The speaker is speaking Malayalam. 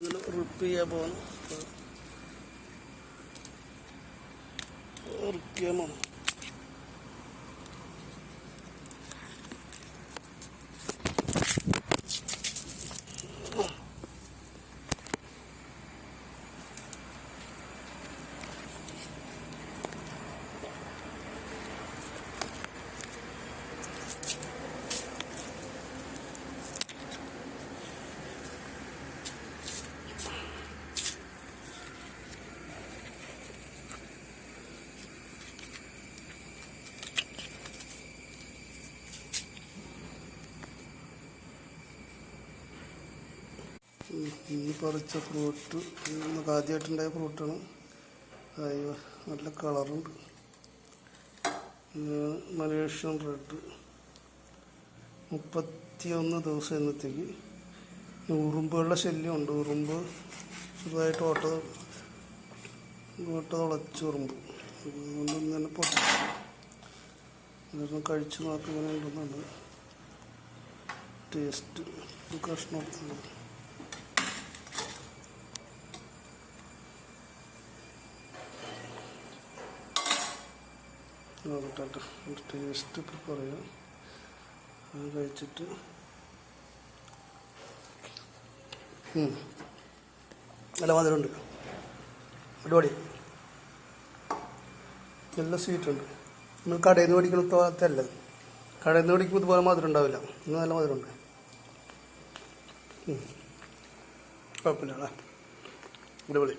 റിപ്പ് ചെയ്യാൻ പോകണം. റിപ്പ് ചെയ്യാൻ പോകണം. ഈ പറിച്ച ഫ്രൂട്ട് നമുക്ക് ആദ്യമായിട്ടുണ്ടായ ഫ്രൂട്ടാണ്. നല്ല കളറുണ്ട്. മലേഷ്യൻ റെഡ് 31 ദിവസം എന്നത്തേക്ക്. ഉറുമ്പുകളുടെ ശല്യമുണ്ട്. ഉറുമ്പ് ചെറുതായിട്ട് ഓട്ട തുളച്ച് ഉറുമ്പ് അതുകൊണ്ട് ഇങ്ങനെ പൊട്ടി ഇതൊക്കെ കഴിച്ച് നോക്കി ഇങ്ങനെ ഉണ്ടെന്നുണ്ട്. ടേസ്റ്റ് കഷ്ണം നോക്കട്ടെ. ടേസ്റ്റ് ഇപ്പോൾ പറയാം. അത് കഴിച്ചിട്ട് നല്ല മധുരമുണ്ട്. അടിപൊളി. നല്ല സ്വീറ്റുണ്ട്. നമ്മൾ കടയിൽ നിന്ന് മേടിക്കുന്ന പോലത്തെ അല്ലത്. കടയിൽ നിന്ന് മേടിക്കുമ്പോൾ ഇതുപോലെ മധുരം ഉണ്ടാവില്ല. ഇന്ന് നല്ല മധുരമുണ്ട്. കുഴപ്പമില്ല. അടിപൊളി.